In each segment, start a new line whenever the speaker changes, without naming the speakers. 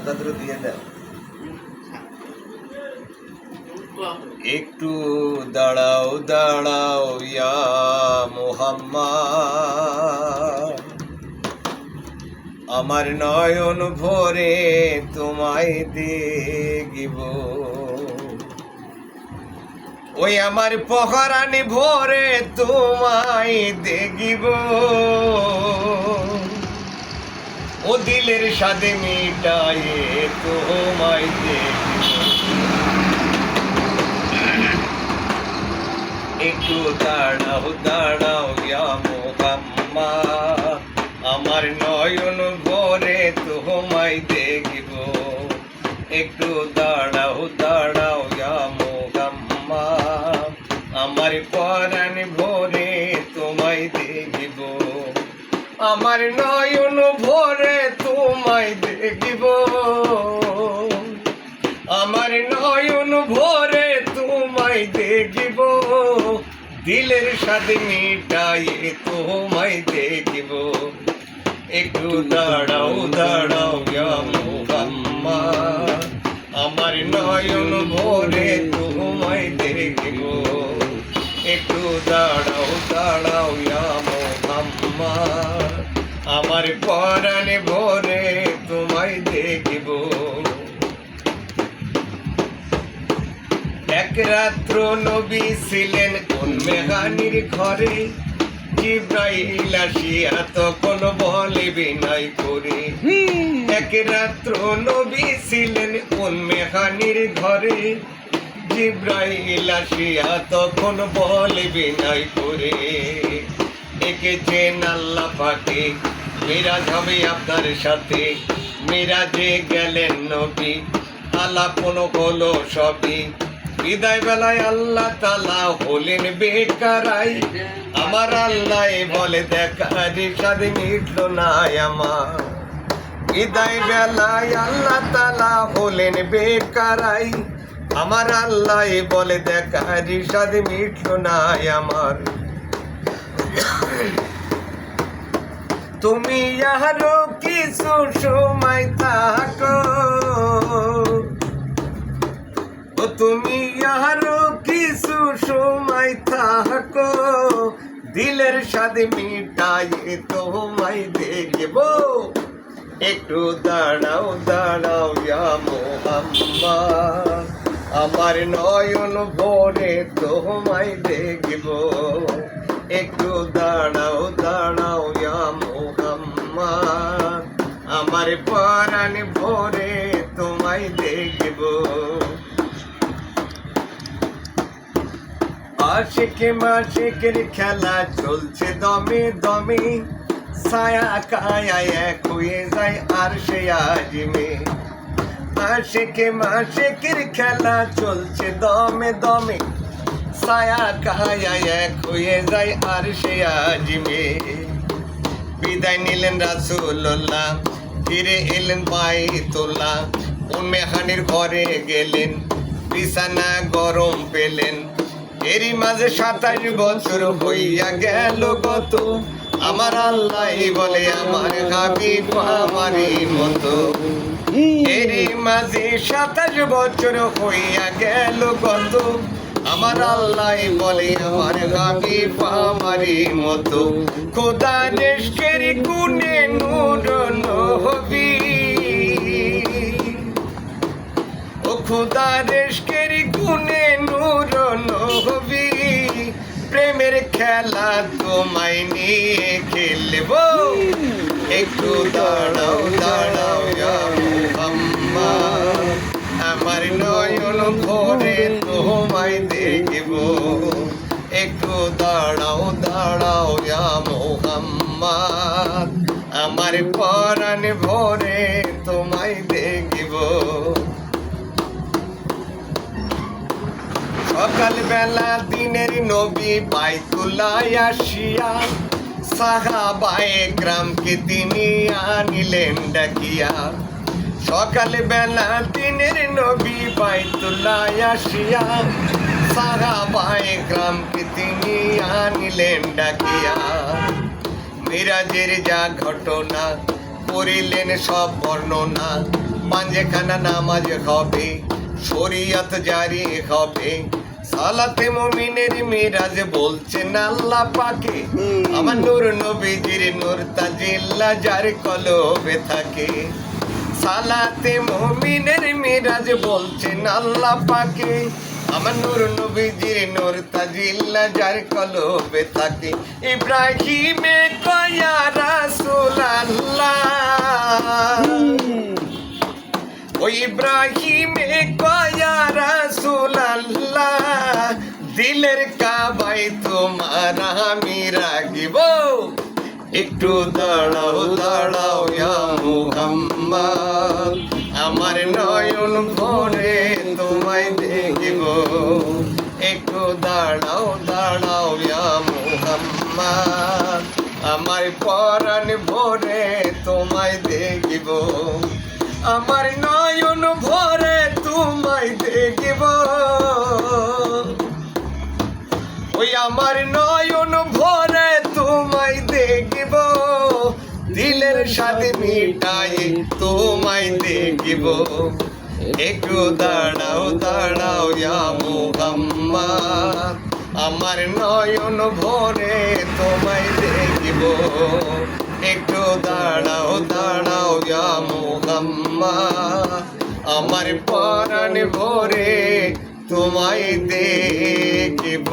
দিয়ে দাও। একটু দাঁড়াও দাঁড়াও ইয়া মুহাম্মদ, আমার নয়ন ভরে তোমায় দেখিব। ওই আমার পহরানি ভরে তোমায় দেখিব। ও দিলের সাথে মিটায়ে তোমায় দেখিব। একটু দাঁড়াও দাঁড়াও ইয়া মুহাম্মদ, আমার নয়ন ভরে তোমায় দেখিব। একটু দাঁড়াও দাঁড়াও ইয়া মুহাম্মদ, আমার পরাণ ভরে তোমায় দেখিব। আমার নয়ন ভরে তোমায় দেখিব। আমার নয়ন ভরে তোমায় দেখিব। দিলের সাথে মিটায়ে তোমায় দেখিব। একটু দাঁড়াও দাঁড়াও ইয়া মুহাম্মদ, আমার নয়ন ভরে তোমায় দেখিব। একটু দাঁড়াও দাঁড়াও ইয়া মুহাম্মদ, আমার পরাণে ভরে তোমায় দেখিব। এক রাত্র নবী ছিলেন কোন মেঘানির ঘরে, জিব্রাইল আসিয়া তখন বলে বিনয় করে। এক রাত্র নবী ছিলেন কোন মেঘানির ঘরে, জিব্রাইল আসিয়া তখন বলে বিনয় করে। ডেকেছেন আল্লাহ পাকে, মিরাজ হবে আপনার সাথে। মিরাজে গেলেন নবী, আলাপন হলো সবই। বিদায় বেলায় আল্লাহ তাআলা হলেন বেকারাই। আমার আল্লাহ বলে দেখা রিসাদ মিটলো না আমার। বিদায় বেলায় আল্লাহ তাআলা হলেন বেকারাই। আমার আল্লাহ বলে দেখা রিসাদ মিটলো না আমার। তুমি আরো কিছু সময় থাকো, তুমি আরো কিছু সময় থাকো। দিলের সাথে মিটায়ে তোমায় দেখিব। একটু দাঁড়াও দাঁড়াও ইয়া মুহাম্মদ, আমার নয়ন ভরে তোমায় দেখিব। একটু দাঁড়াও দাঁড়াও ইয়া মুহাম্মদ, আমার পরাণ ভরে তোমায় দেখিব। আশিকে মাশিকের খেলা চলছে দমে দমে, ছায়া কায়া এক হয়ে যায় আর সে আজিমে। আশিকে মাশিকের খেলা চলছে দমে দমে, ছায়া কায়া এক হয়ে যায় আর সে আজিমে। বিদায় নিলেন রাসূলুল্লাহ, ফিরে এলেন বাইতুল্লাহ। উম্মে হানির ঘরে গেলেন, বিছানা গরম পেলেন। এরই মাঝে 27 বছর হইয়া গেল গত। আমার আল্লাহ বলে আমার হাবিব আমারই মতো। এরই মাঝে 27 বছর হইয়া গেল গত। আমার আল্লাহ বলে আমার হাবিব আমারই মতো। খোদা নেশকের গুণে নূর নবী, ও খোদা নেশকের গুণে নূর নবী। প্রেমের খেলা তোমায় নিয়ে খেলব। একটু দাঁড়াও দাঁড়াও ইয়া মুহাম্মদ, আমার নয়ন ভরে তোমায় দেখিব। একটু দাঁড়াও দাঁড়াও ইয়া মুহাম্মদ, আমার পরাণ ভরে তোমায় দেখিব। সকালবেলা দিনের নবী বাইতুল্লায় আসিয়া, সাহাবায়ে কেরামকে তিনি আনিলেন ডাকিয়া। সকালবেলা দিনের নবী বাইতুল্লায় আসিয়া, সাহাবায়ে কেরামকে তিনি আনিলেন ডাকিয়া। মিরাজের যা ঘটনা করিলেন সব বর্ণনা, পাঞ্জেখানা নামাজ হবে, শরীয়ত জারি হবে, সালাতে মুমিনের মিরাজ বলছেন আল্লাহ পাকে। আমার নূর নবীজির নূর তাজিল্লা যার কলবে থাকে, সালাতে মুমিনের মিরাজ বলছেন আল্লাহ পাকে। আমার নূর নবীজির নূর তাজিল্লা যার কলবে থাকে। ইব্রাহিমে কয়া রাসূলুল্লাহ, ও ইব্রাহিমে কয়া রাসূলুল্লাহ, দিলের কাবায় তোমার আমি রাখিব। একটু দাঁড়াও দাঁড়াও ইয়া মুহাম্মদ, আমার নয়ন ভরে তোমায় দেখিব। একটু দাঁড়াও দাঁড়াও ইয়া মুহাম্মদ, আমার পরাণ ভরে তোমায় দেখিব। আমার নয়ন ভরে তোমায় দেখিব। ওই আমার নয়ন ভরে তোমায় দেখিব, দিলের সাথে মিটাই তোমায় দেখিব। একটু দাঁড়াও দাঁড়াও ইয়া মুহাম্মদ, আমার নয়ন ভরে তোমায় দেখিব। একটু দাঁড়াও দাঁড়াও ইয়া মুহাম্মদ, আমার পরাণ ভরে তোমায় দেখিব।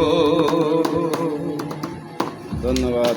ধন্যবাদ।